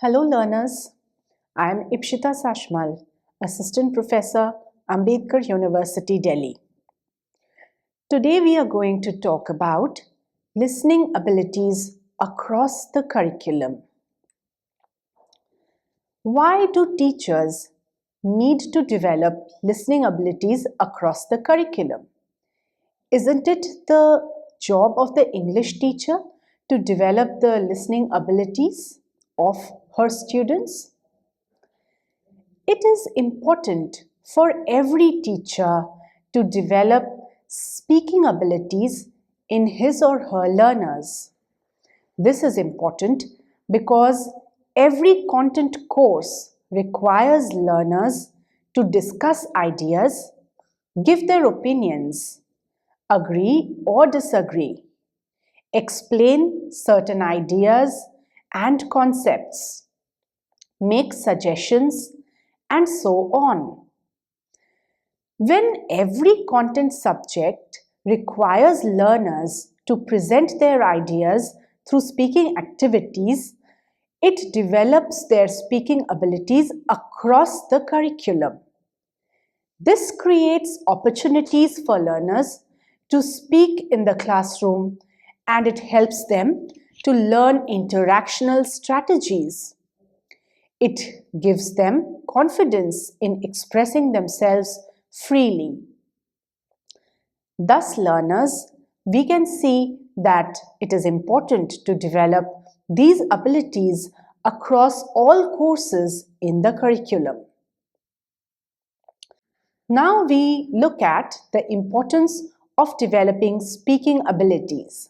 Hello learners, I am Ipshita Sasmal, Assistant Professor, Ambedkar University, Delhi. Today we are going to talk about listening abilities across the curriculum. Why do teachers need to develop listening abilities across the curriculum? Isn't it the job of the English teacher to develop the listening abilities of her students? It is important for every teacher to develop speaking abilities in his or her learners. This is important because every content course requires learners to discuss ideas, give their opinions, agree or disagree, explain certain ideas and concepts, make suggestions, and so on. When every content subject requires learners to present their ideas through speaking activities, it develops their speaking abilities across the curriculum. This creates opportunities for learners to speak in the classroom, and it helps them to learn interactional strategies. It gives them confidence in expressing themselves freely. Thus, learners, we can see that it is important to develop these abilities across all courses in the curriculum. Now we look at the importance of developing speaking abilities.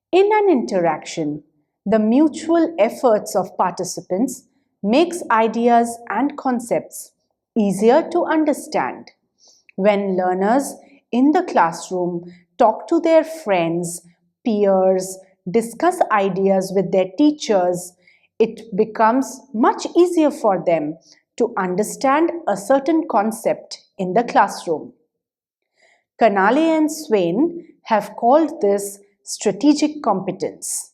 In an interaction, the mutual efforts of participants makes ideas and concepts easier to understand. When learners in the classroom talk to their friends, peers, discuss ideas with their teachers, it becomes much easier for them to understand a certain concept in the classroom. Canale and Swain have called this strategic competence,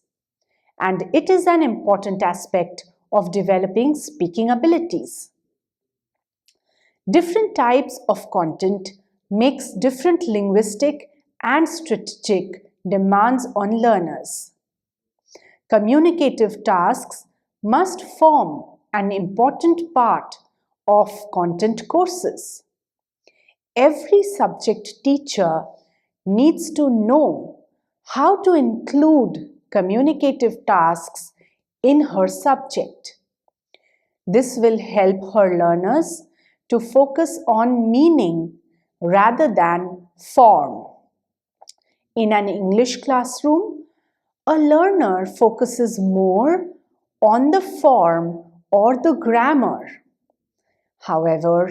and it is an important aspect of developing speaking abilities. Different types of content makes different linguistic and strategic demands on learners. Communicative tasks must form an important part of content courses. Every subject teacher needs to know how to include communicative tasks in her subject. This will help her learners to focus on meaning rather than form. In an English classroom, a learner focuses more on the form or the grammar. However,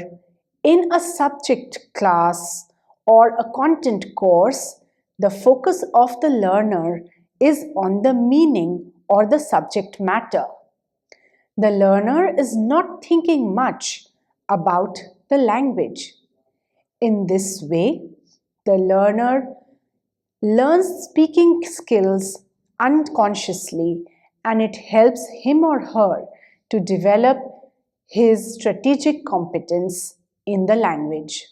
in a subject class or a content course, the focus of the learner is on the meaning or the subject matter. The learner is not thinking much about the language. In this way, the learner learns speaking skills unconsciously, and it helps him or her to develop his strategic competence in the language.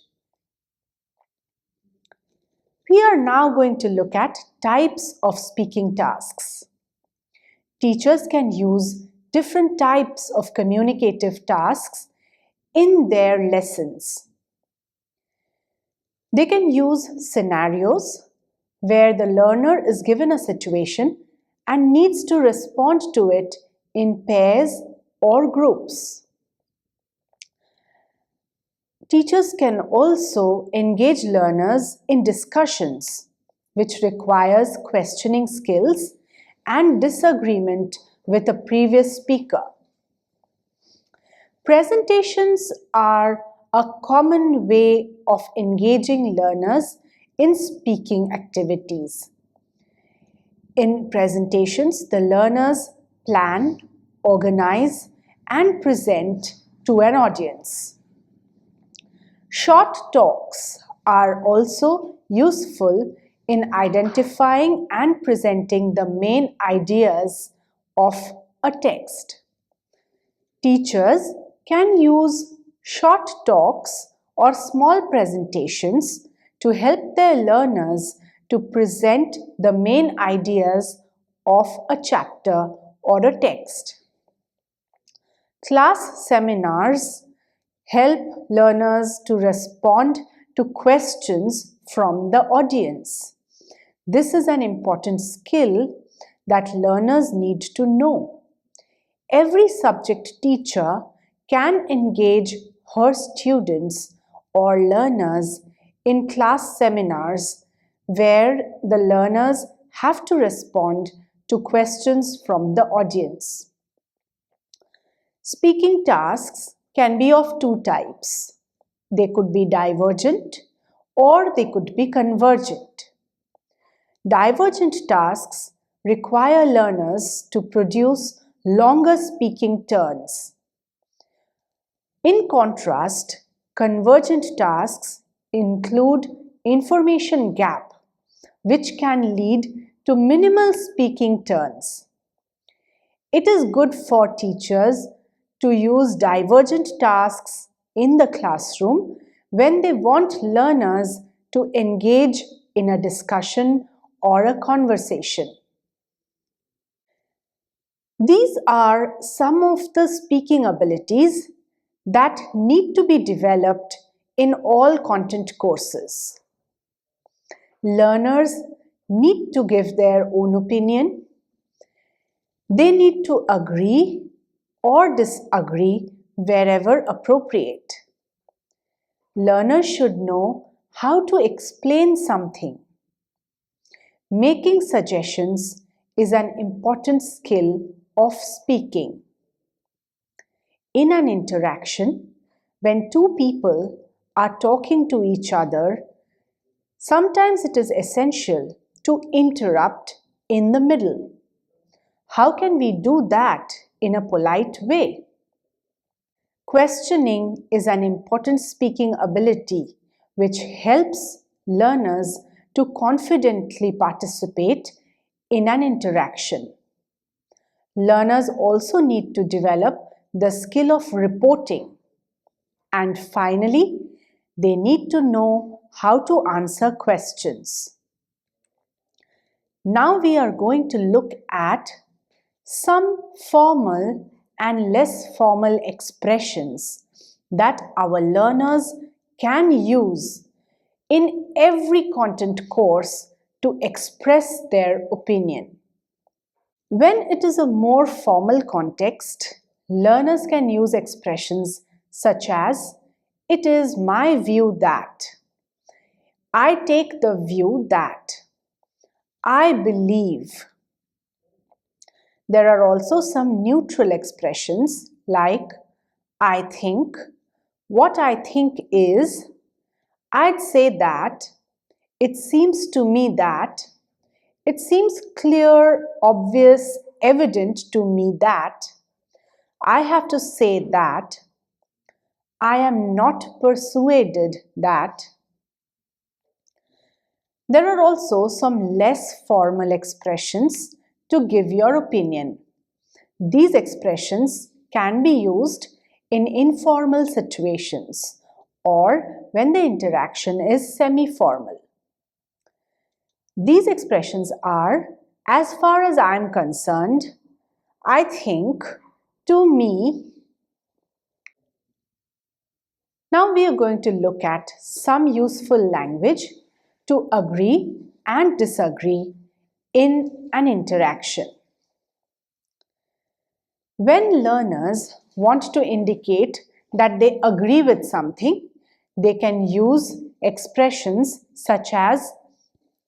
We are now going to look at types of speaking tasks. Teachers can use different types of communicative tasks in their lessons. They can use scenarios where the learner is given a situation and needs to respond to it in pairs or groups. Teachers can also engage learners in discussions, which requires questioning skills and disagreement with a previous speaker. Presentations are a common way of engaging learners in speaking activities. In presentations, the learners plan, organize, and present to an audience. Short talks are also useful in identifying and presenting the main ideas of a text. Teachers can use short talks or small presentations to help their learners to present the main ideas of a chapter or a text. Class seminars help learners to respond to questions from the audience. This is an important skill that learners need to know. Every subject teacher can engage her students or learners in class seminars where the learners have to respond to questions from the audience. Speaking tasks can be of two types. They could be divergent or they could be convergent. Divergent tasks require learners to produce longer speaking turns. In contrast, convergent tasks include information gap, which can lead to minimal speaking turns. It is good for teachers to use divergent tasks in the classroom when they want learners to engage in a discussion or a conversation. These are some of the speaking abilities that need to be developed in all content courses. Learners need to give their own opinion. They need to agree or disagree wherever appropriate. Learners should know how to explain something. Making suggestions is an important skill of speaking. In an interaction, when two people are talking to each other, sometimes it is essential to interrupt in the middle. How can we do that in a polite way? Questioning is an important speaking ability which helps learners to confidently participate in an interaction. Learners also need to develop the skill of reporting. And finally, they need to know how to answer questions. Now we are going to look at some formal and less formal expressions that our learners can use in every content course to express their opinion. When it is a more formal context, learners can use expressions such as, "It is my view that," "I take the view that," "I believe." There are also some neutral expressions like "I think," "What I think is," "I'd say that," "It seems to me that," "It seems clear, obvious, evident to me that," "I have to say that," "I am not persuaded that." There are also some less formal expressions to give your opinion. These expressions can be used in informal situations or when the interaction is semi-formal. These expressions are, "As far as I am concerned," "I think," "To me." Now we are going to look at some useful language to agree and disagree in an interaction. When learners want to indicate that they agree with something, they can use expressions such as,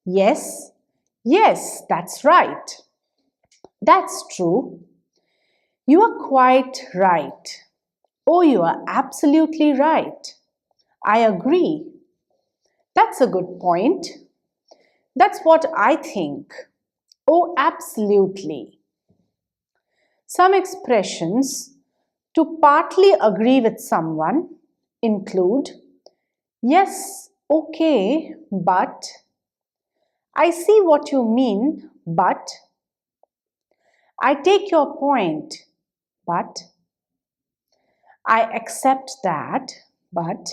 "Yes, yes, that's right," "That's true," "You are quite right," "Oh, you are absolutely right," "I agree," "That's a good point," "That's what I think," "Oh, absolutely." Some expressions to partly agree with someone include, "Yes, okay, but," "I see what you mean, but," "I take your point, but." I accept that, but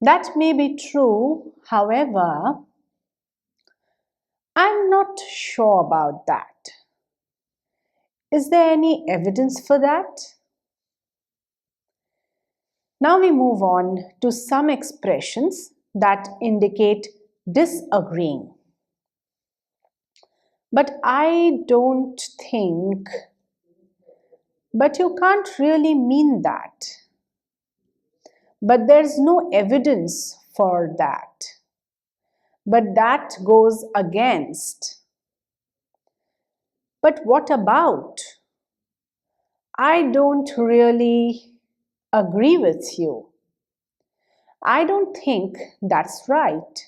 that may be true. However, I'm not sure about that. Is there any evidence for that? Now we move on to some expressions that indicate disagreeing. But I don't think, but you can't really mean that. But there's no evidence for that. But that goes against. But what about? I don't really agree with you. I don't think that's right.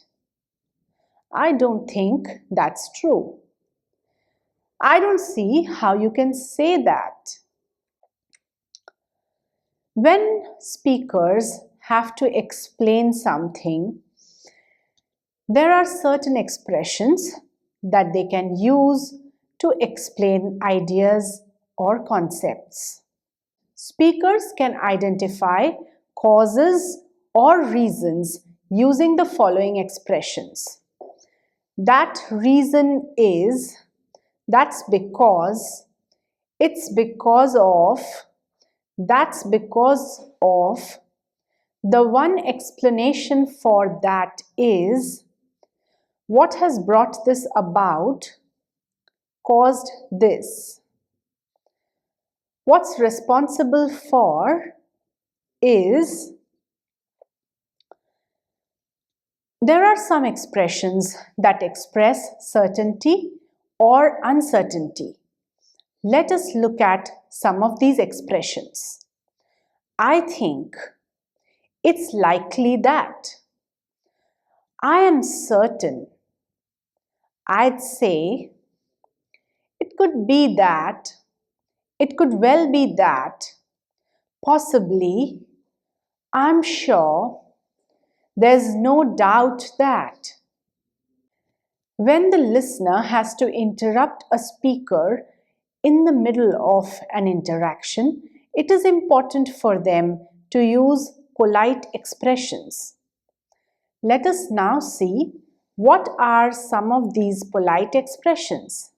I don't think that's true. I don't see how you can say that. When speakers have to explain something, there are certain expressions that they can use to explain ideas or concepts. Speakers can identify causes or reasons using the following expressions. That reason is, that's because, it's because of, that's because of, the one explanation for that is, what has brought this about, caused this. What's responsible for is. There are some expressions that express certainty or uncertainty. Let us look at some of these expressions. I think, it's likely that. I am certain. I'd say, it could be that, it could well be that, possibly, I'm sure, there's no doubt that. When the listener has to interrupt a speaker in the middle of an interaction, it is important for them to use polite expressions. Let us now see what are some of these polite expressions.